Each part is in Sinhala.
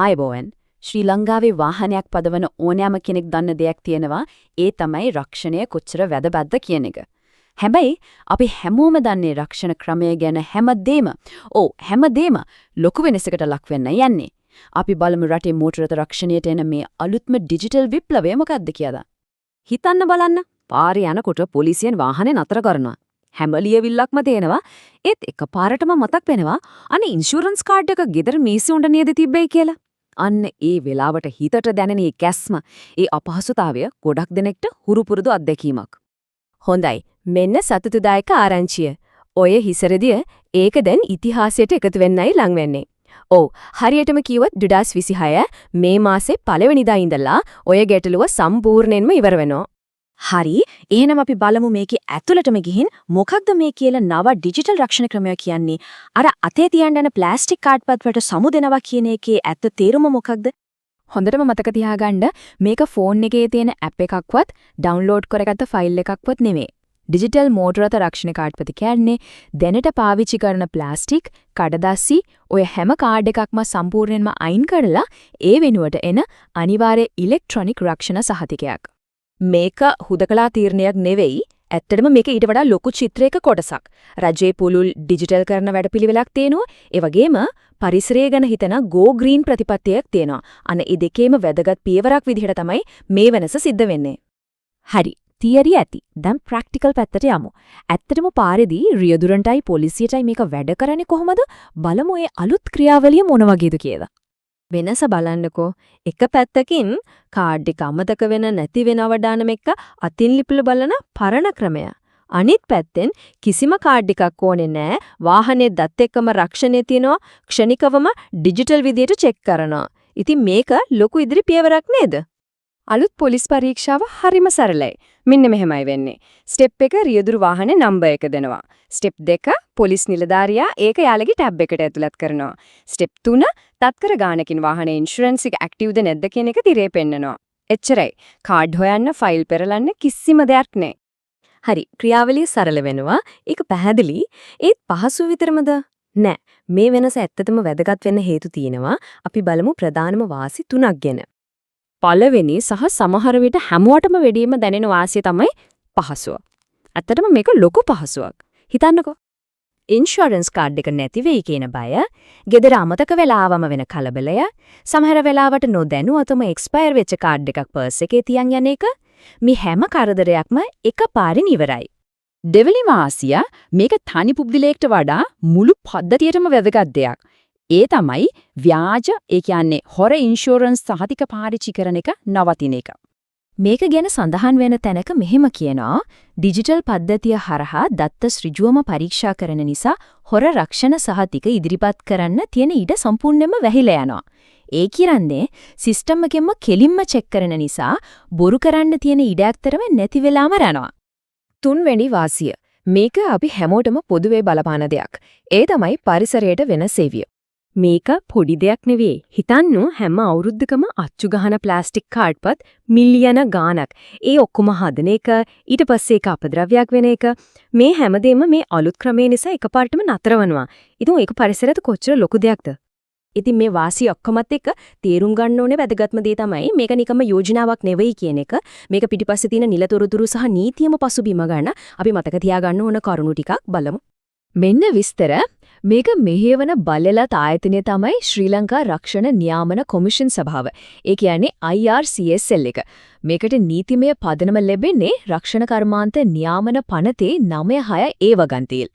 ආයබෝවන් ශ්‍රී ලංකාවේ වාහනයක් පදවන ඕනෑම කෙනෙක් දන්න දෙයක් තියෙනවා ඒ තමයි රක්ෂණය කොච්චර වැදගත්ද කියන එක. හැබැයි අපි හැමෝම දන්නේ රක්ෂණ ක්‍රමය ගැන හැමදේම ලොකු වෙනසකට ලක් වෙන්න යන්නේ. අපි බලමු රටේ මෝටර රක්ෂණයට එන මේ අලුත්ම ඩිජිටල් විප්ලවය මොකක්ද කියලා. හිතන්න බලන්න. පාරේ යනකොට පොලිසියෙන් වාහනේ නතර කරනවා. හැම ලියවිල්ලක්ම තේනවා. ඒත් එකපාරටම මතක් වෙනවා අනේ ඉන්ෂුරන්ස් කාඩ් එක ගෙදර මේසෙ උඩ නේද තිබ්බේ කියලා. අන්න ඒ වෙලාවට හිතට දැනෙන ඒ කැස්ම, ඒ අපහසුතාවය ගොඩක් දෙනෙක්ට හුරුපුරුදු අත්දැකීමක්. හොඳයි. මෙන්න සතුටුදායක ආරංචිය. ඔය හිසරදිය ඒක දැන් ඉතිහාසයට එකතු වෙන්නයි ලං වෙන්නේ. ඔව් හරියටම කිව්වොත් 2026 මේ මාසේ පළවෙනිදා ඉඳලා ඔය ගැටලුව සම්පූර්ණයෙන්ම ඉවර වෙනවා. හරි එහෙනම් අපි බලමු මේකේ ඇතුළටම ගිහින් මොකක්ද මේ කියලා නව ඩිජිටල් රක්ෂණ ක්‍රමය කියන්නේ. අර අතේ තියන්න යන ප්ලාස්ටික් කාඩ්පත් වලට සමු දෙනවා කියන එකේ ඇත්ත තේරුම මොකක්ද? හොඳටම මතක තියාගන්න මේක ෆෝන් එකේ තියෙන ඇප් එකක්වත් ඩවුන්ලෝඩ් කරගත්ත ෆයිල් එකක්වත් නෙමෙයි. ඩිජිටල් මෝටර රක්ෂණ කාඩ්පත කියන්නේ දැනට පාවිච්චි කරන ප්ලාස්ටික්, කඩදාසි ඔය හැම කාඩ් එකක්ම සම්පූර්ණයෙන්ම අයින් කරලා ඒ වෙනුවට එන අනිවාර්ය ඉලෙක්ට්‍රොනික රක්ෂණ සහතිකයක්. මේක හුදකලා තීරණයක් නෙවෙයි. ඇත්තටම මේක ඊට වඩා ලොකු චිත්‍රයක කොටසක්. රජයේ පුළුල් ඩිජිටල් කරන වැඩපිළිවෙලක් තියෙනවා. ඒ වගේම පරිසරය ගැන හිතන go green ප්‍රතිපත්තියක් තියෙනවා. අන්න ඒ දෙකේම වැදගත් පියවරක් විදිහට තමයි මේ වෙනස සිද්ධ වෙන්නේ. හරි. තියරි ඇති. දැන් ප්‍රැක්ටිකල් පැත්තට යමු. ඇත්තටම පාරේදී රියදුරන්ටයි පොලිසියටයි මේක වැඩ කරන්නේ කොහොමද? බලමු මේ අලුත් ක්‍රියාවලිය මොන වගේද කියලා. වෙනස බලන්නකෝ. එක පැත්තකින් කාඩ් එක අමතක වෙන නැති වෙන අවදානම් එක්ක අතින් ලිපිල බලන පරණ ක්‍රමය. අනිත් පැත්තෙන් කිසිම කාඩ් එකක් ඕනේ නැහැ. වාහනේ දත් එක්කම රක්ෂණය තියෙනවා. ක්ෂණිකවම ඩිජිටල් විදියට චෙක් කරනවා. ඉතින් මේක ලොකු ඉදිරි පියවරක් නේද? අලුත් පොලිස් පරීක්ෂාව හරිම සරලයි. මෙන්න මෙහෙමයි වෙන්නේ. ස්ටෙප් 1 රියදුරු වාහනේ නම්බර් එක දෙනවා. ස්ටෙප් 2 පොලිස් නිලධාරියා ඒක යාළගේ ටැබ් එකට ඇතුළත් කරනවා. ස්ටෙප් 3 තත්කර ගානකින් වාහනේ ඉන්ෂුරන්ස් එක ඇක්ටිව්ද නැද්ද කියන එක තිරේ පෙන්නනවා. එච්චරයි. කාඩ් හොයන්න, ෆයිල් පෙරලන්න කිසිම දෙයක් නැහැ. හරි. ක්‍රියාවලිය සරල වෙනවා. ඒක පැහැදිලි. ඒත් පහසු විතරමද? නෑ. මේ වෙනස ඇත්තටම වැදගත් වෙන්න හේතු තියෙනවා. අපි බලමු ප්‍රධානම වාසි 3ක් ගැන. පළවෙනි සහ සමහර විට හැමෝටම වෙඩියෙම දැනෙන වාසිය තමයි පහසුව. ඇත්තටම මේක ලොකු පහසුවක්. හිතන්නකෝ. ඉන්ෂුරන්ස් කාඩ් එක නැති වෙයි කියන බය, ගෙදර අමතක වෙලාවම වෙන කලබලය, සමහර වෙලාවට නොදැනුවතම එක්ස්පයර් වෙච්ච කාඩ් එකක් පර්ස් එකේ තියන් යන එක මේ හැම කරදරයක්ම එකපාරින් ඉවරයි. දෙවලි වාසිය මේක තනි පුබ්දිලයකට වඩා මුළු පද්ධතියටම වැදගත් දෙයක්. ඒ තමයි ව්‍යාජ ඒ කියන්නේ හොර ඉන්ෂුරන්ස් සහතික පාවිච්චි කරන එක නවතින එක. මේක ගැන සඳහන් වෙන තැනක මෙහෙම කියනවා ඩිජිටල් පද්ධතිය හරහා දත්ත ඍජුවම පරීක්ෂා කරන නිසා හොර රක්ෂණ සහතික ඉදිරිපත් කරන්න තියෙන ඊට සම්පූර්ණයෙන්ම වැහිලා යනවා. ඒ කියන්නේ සිස්ටම් එකෙන්ම කෙලින්ම චෙක් කරන නිසා බොරු කරන්න තියෙන ඉඩක්තරම නැති වෙලාම යනවා. තුන්වෙනි වාසිය. මේක අපි හැමෝටම පොදුවේ බලපාන දෙයක්. ඒ තමයි පරිසරයට වෙන සේවය. මේක පොඩි දෙයක් නෙවෙයි. හිතන්නු හැම අවුරුද්දකම අච්චු ගහන ප්ලාස්ටික් කාඩ්පත් මිලියන ගාණක්. ඒ ඔක්කොම හදන එක, ඊට පස්සේ ඒක අපද්‍රව්‍යයක් වෙන එක, මේ හැමදේම මේ අලුත් ක්‍රමයේ නිසා එකපාරටම නතර වෙනවා. ඉතින් ඒක පරිසරයට කොච්චර ලොකු දෙයක්ද? ඉතින් මේ වාසිය ඔක්කොමත් එක්ක තේරුම් ගන්න ඕනේ වැදගත්ම දේ තමයි මේක නිකම්ම යෝජනාවක් නෙවෙයි කියන එක. මේක පිටිපස්සේ තියෙන නිලතොරතුරු සහ නීතියම පසුබිම ගන්න අපි මතක තියාගන්න ඕන කරුණු ටිකක් බලමු. මෙන්න විස්තර. මේක මෙහෙවන බලලත් ආයතනය තමයි ශ්‍රී ලංකා රක්ෂණ නියාමන කොමිෂන් සභාව. ඒ කියන්නේ IRCSL එක. මේකට නීතිමය පදනම ලැබෙන්නේ රක්ෂණ කර්මාන්ත නියාමන පනතේ 96 ඒ වගන්තිල්.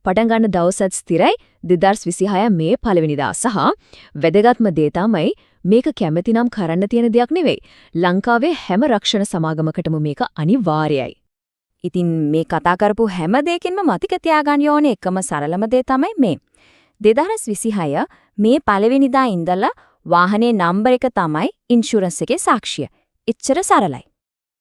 පටන් ගන්න දවසත් ස්ථිරයි 2026 මේ 1 වෙනිදා සහ වැදගත්ම දේ තමයි මේක කැමැතිනම් කරන්න තියෙන දෙයක් නෙවෙයි. ලංකාවේ හැම රක්ෂණ සමාගමකටම මේක අනිවාර්යයි. ඉතින් මේ කතා කරපු හැම දෙයකින්ම මතක තියාගන්න ඕනේ එකම සරලම දේ තමයි මේ. 2026 මේ 1 වෙනිදා ඉඳලා වාහනේ නම්බර එක තමයි ඉන්ෂුරන්ස් එකේ සාක්ෂිය. එච්චර සරලයි.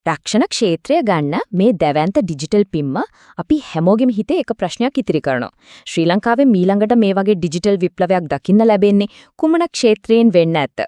රක්ෂණ ක්ෂේත්‍රය ගන්න මේ දැවැන්ත ඩිජිටල් පිම්ම අපි හැමෝගෙම හිතේ එක ප්‍රශ්නයක් ඉතිරි කරනවා. ශ්‍රී ලංකාවේ ඊළඟට මේ වගේ ඩිජිටල් විප්ලවයක් දකින්න ලැබෙන්නේ කුමන ක්ෂේත්‍රයෙන් වෙන්න ඇත?